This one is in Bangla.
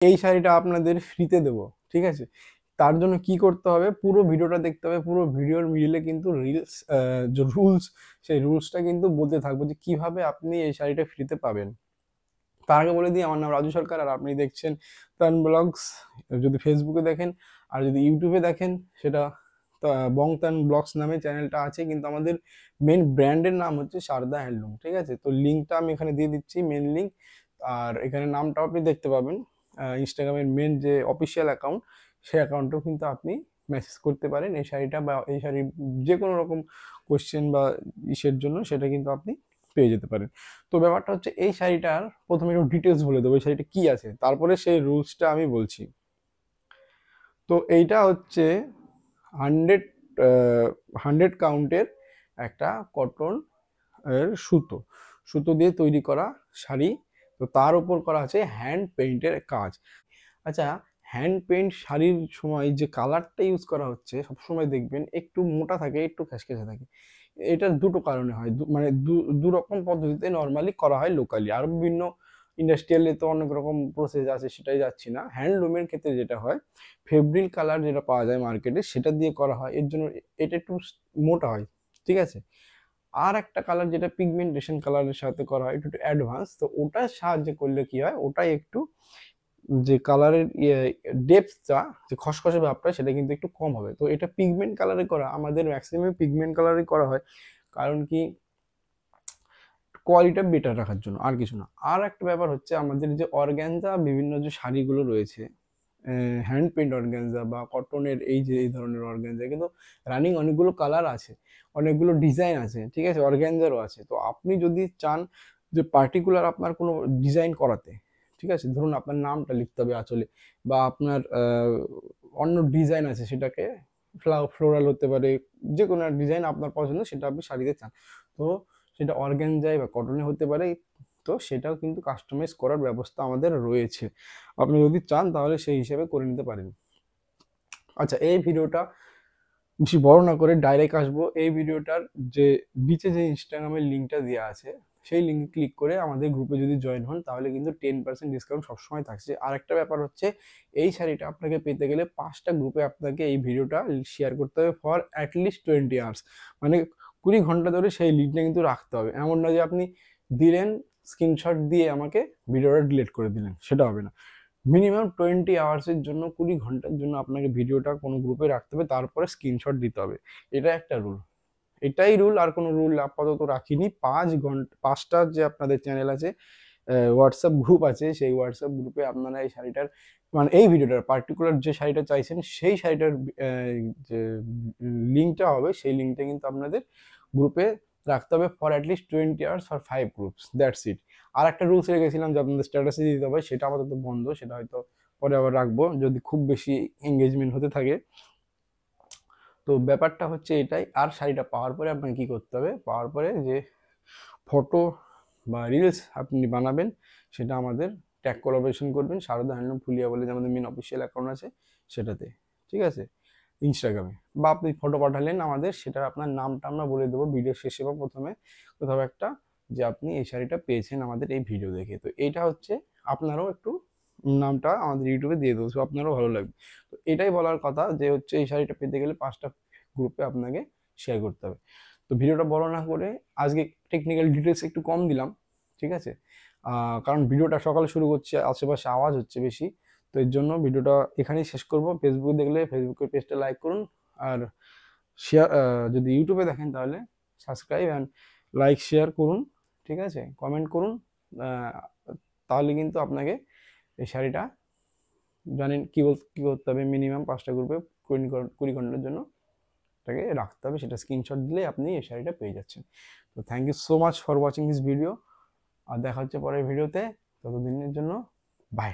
এই শাড়িটা আপনাদের ফ্রিতে দেবো, ঠিক আছে? তার জন্য কি করতে হবে, পুরো ভিডিওটা দেখতে হবে। পুরো ভিডিওর মিডিলে কিন্তু রিলস, যে রুলস, সেই রুলসটা কিন্তু বলতে থাকবো যে কিভাবে আপনি এই শাড়িটা ফ্রিতে পাবেন। তার আগে বলে দিই, আমার নাম রাজু সরকার, আর আপনি দেখছেন তান ব্লগস। যদি ফেসবুকে দেখেন আর যদি ইউটিউবে দেখেন, সেটা বংতান ব্লগস নামে চ্যানেলটা আছে, কিন্তু আমাদের মেন ব্র্যান্ডের নাম হচ্ছে সারদা হ্যান্ডলুম, ঠিক আছে? তো লিঙ্কটা আমি এখানে দিয়ে দিচ্ছি, মেন লিঙ্ক। আর এখানে নামটাও আপনি দেখতে পাবেন। ইনস্টাগ্রামের মেন যে অফিসিয়াল অ্যাকাউন্ট, সেই অ্যাকাউন্টেও কিন্তু আপনি মেসেজ করতে পারেন এই শাড়িটা বা এই শাড়ির যে কোনো রকম কোশ্চেন বা ইসের জন্য, সেটা কিন্তু আপনি পেয়ে যেতে পারেন। তো ব্যাপারটা হচ্ছে, এই শাড়িটার প্রথমে একটু ডিটেলস বলে দেবো, এই শাড়িটা কি আছে, তারপরে সেই রুলসটা আমি বলছি। তো এইটা হচ্ছে 100 100 কাউন্টের একটা কটন এর সুতো, সুতো দিয়ে তৈরি করা শাড়ি। তো তার উপর করা আছে হ্যান্ড পেইন্টের কাজ। আচ্ছা, হ্যান্ড পেইন্ট শাড়ির সময় যে কালারটা ইউজ করা হচ্ছে, সবসময় দেখবেন একটু মোটা থাকে, একটু খেসখেসে থাকে। এটা দুটো কারণে হয়, মানে দু রকম পদ্ধতিতে নর্মালি করা হয় লোকালি। আরো বিভিন্ন ইন্ডাস্ট্রিয়ালে তো অনেক রকম প্রসেস আছে, সেটাই যাচ্ছি না। হ্যান্ডলুমের ক্ষেত্রে যেটা হয়, ফেব্রিল কালার যেটা পাওয়া যায় মার্কেটে, সেটা দিয়ে করা হয়। এর জন্য এটা একটু মোটা হয়, ঠিক আছে? আর একটা কালার যেটা পিগমেন্টেশন কালারের সাথে করা হয়, একটু একটু অ্যাডভান্স, তো ওটার সাহায্যে করলে কি হয়, ওটাই একটু যে কালারের ডেপথটা, যে খসখসে ভাবটা, সেটা কিন্তু একটু কম হবে। তো এটা পিগমেন্ট কালারে করা, আমাদের ম্যাক্সিমাম পিগমেন্ট কালারে করা হয়। কারণ কি, কোয়ালিটি বেটার রাখার জন্য, আর কিছু না। আর একটা ব্যাপার হচ্ছে, আমাদের যে অর্গ্যানজা বিভিন্ন যে শাড়িগুলো রয়েছে, হ্যান্ড পেইন্ট অর্গ্যানজা বা কটনের, এই যে এই ধরনের অর্গ্যানজা কিন্তু রানিং অনেকগুলো কালার আছে, অনেকগুলো ডিজাইন আছে, ঠিক আছে? অর্গ্যানজারও আছে। তো আপনি যদি চান যে পার্টিকুলার আপনার কোনো ডিজাইন করাতে, ঠিক আছে, ধরুন আপনার নামটা লিখতে হবে আঁচলে, বা আপনার অন্য ডিজাইন আছে, সেটাকে ফ্লোরাল হতে পারে, যে কোনো ডিজাইন আপনার পছন্দ, সেটা আপনি শাড়িতে চান, তো সেটা অর্গ্যানজাই বা কটনে হতে পারে। তো সেটাও কিন্তু কাস্টমাইজ করার ব্যবস্থা আমাদের রয়েছে, আপনি যদি চান তাহলে সেই হিসেবে করে নিতে পারেন। আচ্ছা, এই ভিডিওটা বেশি বড় না করে ডাইরেক্ট আসবো। এই ভিডিওটার যে নিচে যে ইনস্টাগ্রামের লিঙ্কটা দেওয়া আছে, সেই লিঙ্কে ক্লিক করে আমাদের গ্রুপে যদি জয়েন হন, তাহলে কিন্তু 10% ডিসকাউন্ট সবসময় থাকছে। আর একটা ব্যাপার হচ্ছে, এই শাড়িটা আপনাকে পেতে গেলে 5টা গ্রুপে আপনাকে এই ভিডিওটা শেয়ার করতে হবে ফর অ্যাটলিস্ট 20 আওয়ার্স, মানে 20 ঘন্টা ধরে সেই লিঙ্কটা কিন্তু রাখতে হবে। এমন না যে আপনি দিলেন, স্ক্রিনশট দিয়ে আমাকে ভিডিওটা ডিলিট করে দিলেন, সেটা হবে না। মিনিমাম 20 আওয়ার্সের জন্য, 20 ঘন্টার জন্য আপনাকে ভিডিওটা কোনো গ্রুপে রাখতে হবে, তারপরে স্ক্রিনশট দিতে হবে। এটা একটা রুল, এটাই রুল, আর কোনো রুল আপাতত রাখিনি। 5 ঘন্টা, 5টা যে আপনাদের চ্যানেল আছে, হোয়াটসঅ্যাপ গ্রুপ আছে, সেই হোয়াটসঅ্যাপ গ্রুপে আপনারা এই শাড়িটার, মানে এই ভিডিওটার পার্টিকুলার যে শাড়িটা চাইছেন, সেই শাড়িটার যে লিঙ্কটা হবে, সেই লিঙ্কটা কিন্তু আপনাদের গ্রুপে রাখতে হবে for at least 20 hours for 5 groups, that's it. আর একটা রুলস রেখেছিলাম যে আপনাদের স্ট্যাটাসে দিতে হবে, সেটা আপাতত বন্ধ, সেটা হয়তো পরে আবার রাখবো যদি খুব বেশি এঙ্গেজমেন্ট হতে থাকে। তো ব্যাপারটা হচ্ছে এটাই। আর শাড়িটা পাওয়ার পরে আপনাকে কি করতে হবে, পাওয়ার পরে যে ফটো বা রিলস আপনি বানাবেন, সেটা আমাদের ট্যাগ কোলাবোরেশন করবেন সারদা হ্যান্ডলুম ফুলিয়া বলে, যে আমাদের মেন অফিসিয়াল অ্যাকাউন্ট আছে সেটাতে, ঠিক আছে, ইনস্টাগ্রামে। বা আপনি ফটো পাঠালেন আমাদের, সেটার আপনার নামটা আমরা বলে দেবো ভিডিও শেষে বা প্রথমে কোথাও একটা, যে আপনি এই শাড়িটা পেয়েছেন আমাদের এই ভিডিও দেখে। তো এইটা হচ্ছে, আপনারাও একটু নামটা আমাদের ইউটিউবে দিয়ে দেবো, সো আপনারও ভালো লাগবে। তো এটাই বলার কথা, যে হচ্ছে এই শাড়িটা পেতে গেলে 5টা গ্রুপে আপনাকে শেয়ার করতে হবে। তো ভিডিওটা বড় না করে, আজকে টেকনিক্যাল ডিটেলস একটু কম দিলাম, ঠিক আছে? কারণ ভিডিওটা সকালে শুরু করছি, আশেপাশে আওয়াজ হচ্ছে বেশি, তো এর জন্য ভিডিওটা এখানেই শেষ করব। ফেসবুক দেখলে ফেসবুকের পেজটা লাইক করুন, আর শেয়ার, যদি ইউটিউবে দেখেন তাহলে সাবস্ক্রাইব অ্যান্ড লাইক শেয়ার করুন, ঠিক আছে, কমেন্ট করুন। আহ, তাহলে কিন্তু আপনাকে এই শাড়িটা, জানেন কি করতে হবে, মিনিমাম 5টা গ্রুপে 20 ঘন্টার জন্য এটাকে রাখতে হবে, সেটা স্ক্রিনশট দিলে আপনি এই শাড়িটা পেয়ে যাচ্ছেন। তো thank you so much for watching this video, আর দেখা হচ্ছে পরের ভিডিওতে। ততদিনের জন্য বাই।